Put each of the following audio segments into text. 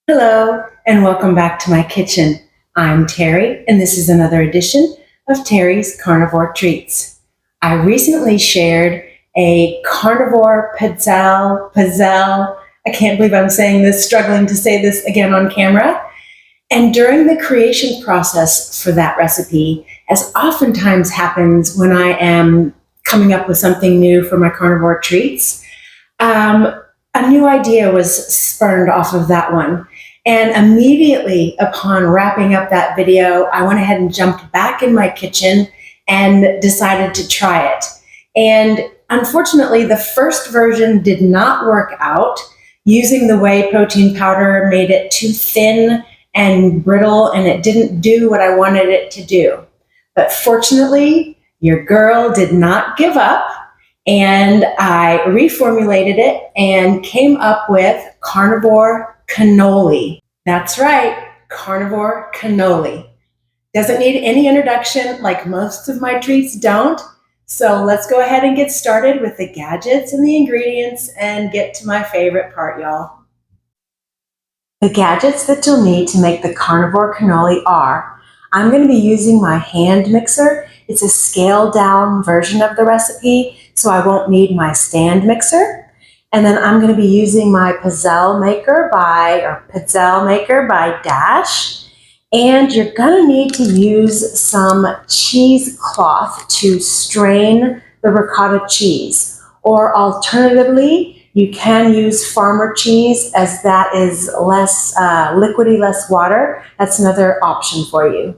Hello, and welcome back to my kitchen. I'm Terri, and this is another edition of Terri's Carnivore Treats. I recently shared a carnivore pizzelle. I can't believe I'm saying this, struggling to say this again on camera. And during the creation process for that recipe, as oftentimes happens when I am coming up with something new for my carnivore treats, a new idea was spurned off of that one. And immediately upon wrapping up that video, I went ahead and jumped back in my kitchen and decided to try it. And unfortunately, the first version did not work out. Using the whey protein powder made it too thin and brittle, and it didn't do what I wanted it to do. But fortunately, your girl did not give up, and I reformulated it and came up with Carnivore Cannoli. That's right, Carnivore Cannoli. Doesn't need any introduction like most of my treats don't. So let's go ahead and get started with the gadgets and the ingredients and get to my favorite part, y'all. The gadgets that you'll need to make the Carnivore Cannoli are, I'm going to be using my hand mixer. It's a scaled down version of the recipe, so I won't need my stand mixer. And then I'm going to be using my Pizzelle maker by Dash. And you're going to need to use some cheesecloth to strain the ricotta cheese. Or alternatively, you can use farmer cheese, as that is less liquidy, less water. That's another option for you.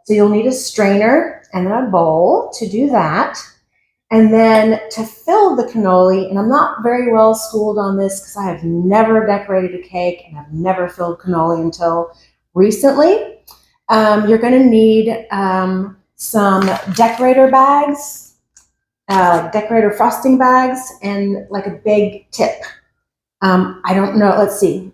So you'll need a strainer and a bowl to do that. And then to fill the cannoli, and I'm not very well schooled on this because I have never decorated a cake and I've never filled cannoli until recently. You're going to need some decorator bags, decorator frosting bags, and like a big tip. I don't know, let's see.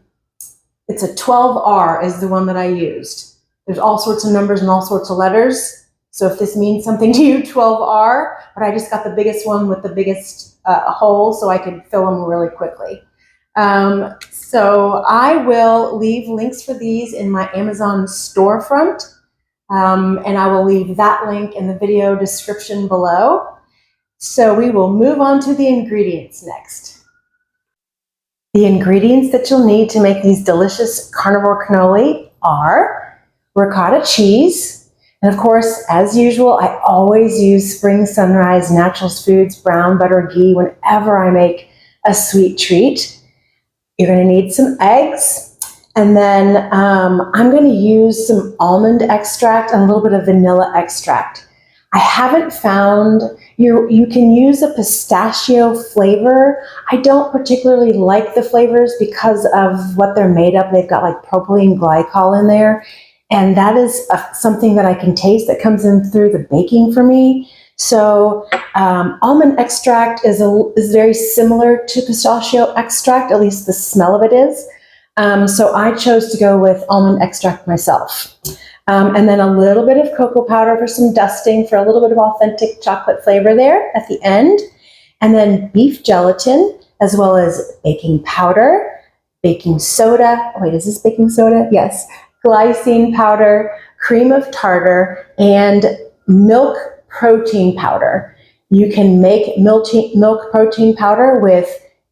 It's a 12R is the one that I used. There's all sorts of numbers and all sorts of letters. So if this means something to you, 12R, but I just got the biggest one with the biggest hole so I could fill them really quickly. So I will leave links for these in my Amazon storefront, and I will leave that link in the video description below. So we will move on to the ingredients next. The ingredients that you'll need to make these delicious carnivore cannoli are ricotta cheese. And of course, as usual, I always use Spring Sunrise Naturals Foods brown butter ghee whenever I make a sweet treat. You're going to need some eggs, and then I'm going to use some almond extract and a little bit of vanilla extract. I haven't found, you can use a pistachio flavor. I don't particularly like the flavors because of what they're made of. They've got like propylene glycol in there. And that is something that I can taste that comes in through the baking for me. So almond extract is very similar to pistachio extract, at least the smell of it is. So I chose to go with almond extract myself. And then a little bit of cocoa powder for some dusting, for a little bit of authentic chocolate flavor there at the end. And then beef gelatin, as well as baking powder, baking soda. Wait, is this baking soda? Yes. Glycine powder, cream of tartar, and milk protein powder. You can make milk protein powder with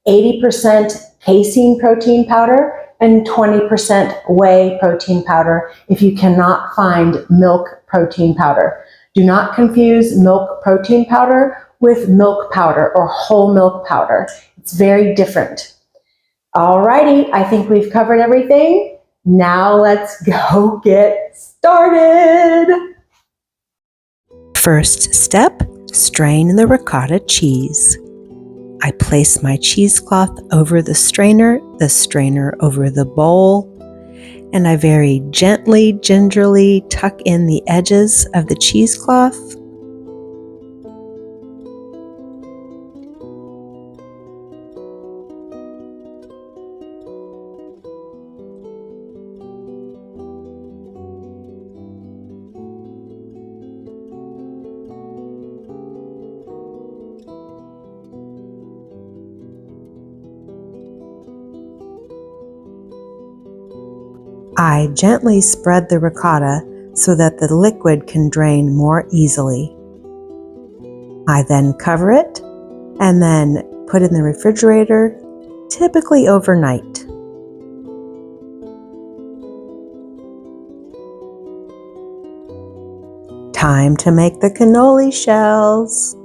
80% casein protein powder and 20% whey protein powder if you cannot find milk protein powder. Do not confuse milk protein powder with milk powder or whole milk powder. It's very different. Alrighty, I think we've covered everything. Now let's go get started. First step, strain the ricotta cheese. I place my cheesecloth over the strainer over the bowl, and I very gently, gingerly tuck in the edges of the cheesecloth. I gently spread the ricotta so that the liquid can drain more easily. I then cover it and then put in the refrigerator, typically overnight. Time to make the cannoli shells.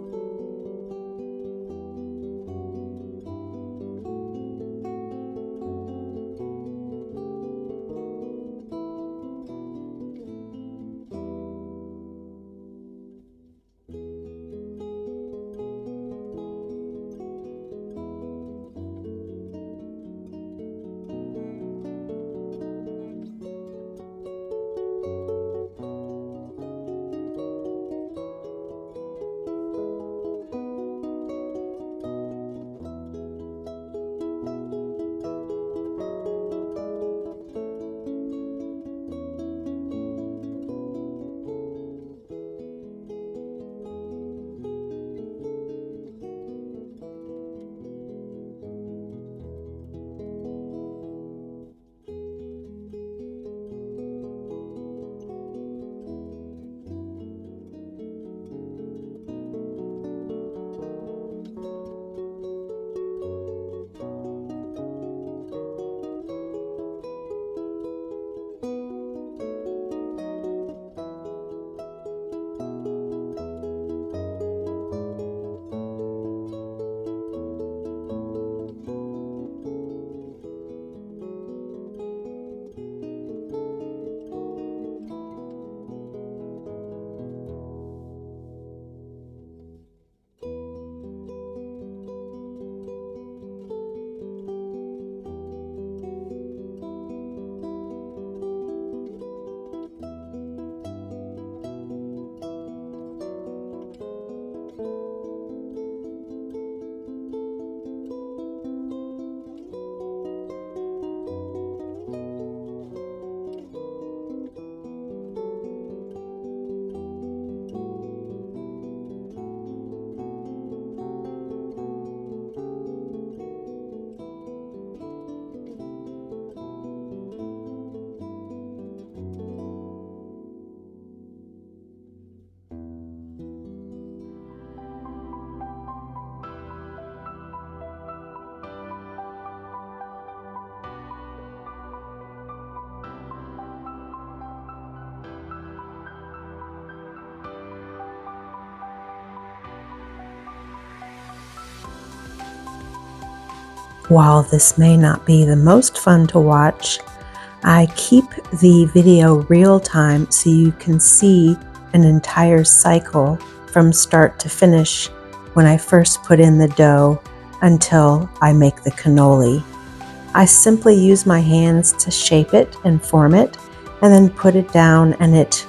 While this may not be the most fun to watch, I keep the video real time so you can see an entire cycle from start to finish when I first put in the dough until I make the cannoli. I simply use my hands to shape it and form it and then put it down and it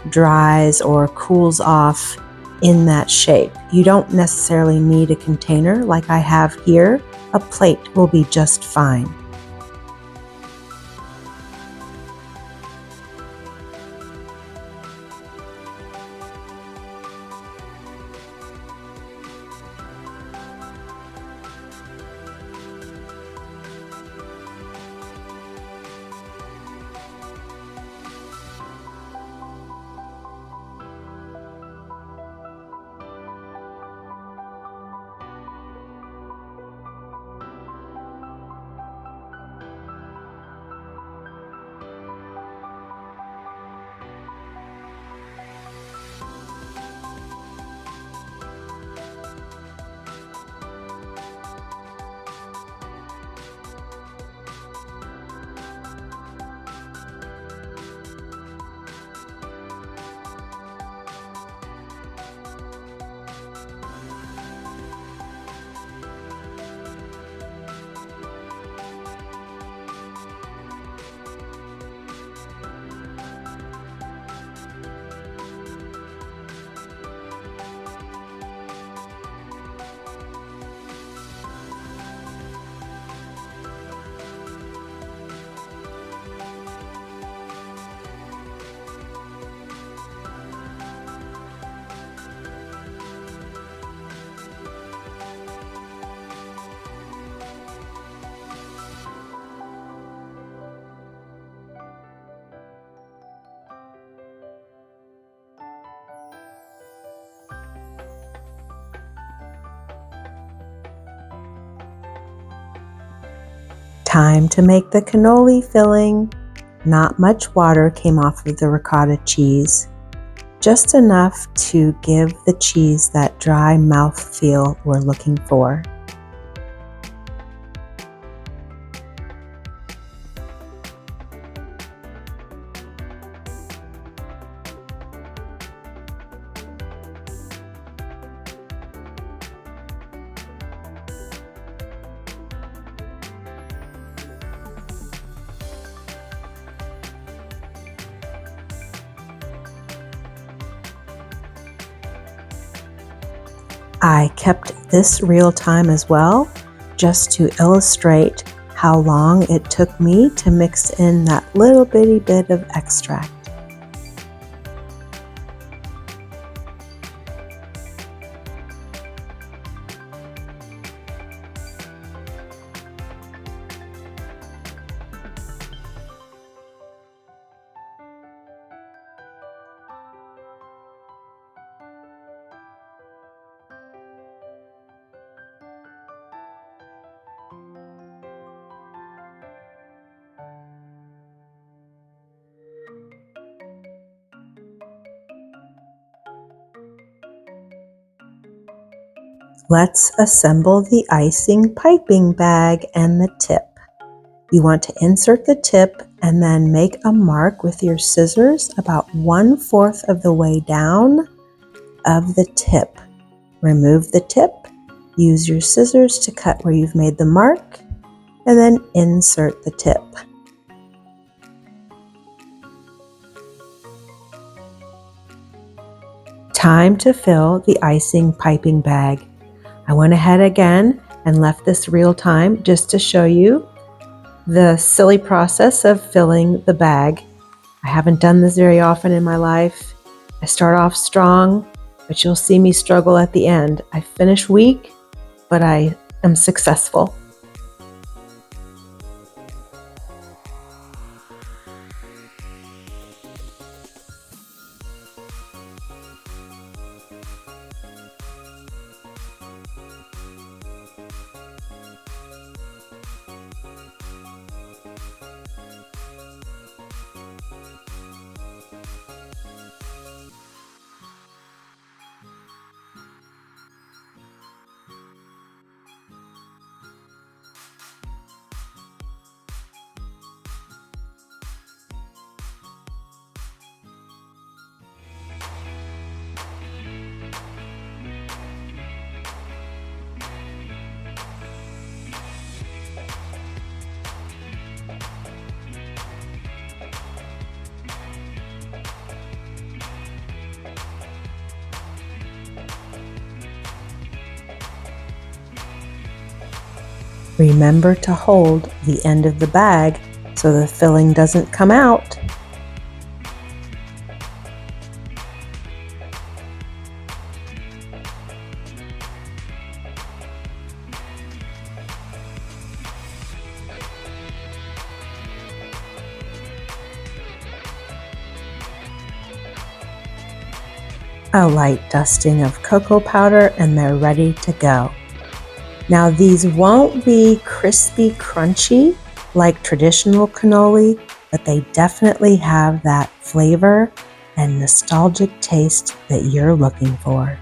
dries or cools off in that shape. You don't necessarily need a container like I have here. A plate will be just fine. Time to make the cannoli filling. Not much water came off of the ricotta cheese, just enough to give the cheese that dry mouthfeel we're looking for. I kept this real time as well, just to illustrate how long it took me to mix in that little bitty bit of extract. Let's assemble the icing piping bag and the tip. You want to insert the tip and then make a mark with your scissors about 1/4 of the way down of the tip. Remove the tip, use your scissors to cut where you've made the mark, and then insert the tip. Time to fill the icing piping bag. I went ahead again and left this real time just to show you the silly process of filling the bag. I haven't done this very often in my life. I start off strong, but you'll see me struggle at the end. I finish weak, but I am successful. Remember to hold the end of the bag so the filling doesn't come out. A light dusting of cocoa powder and they're ready to go. Now these won't be crispy crunchy like traditional cannoli, but they definitely have that flavor and nostalgic taste that you're looking for.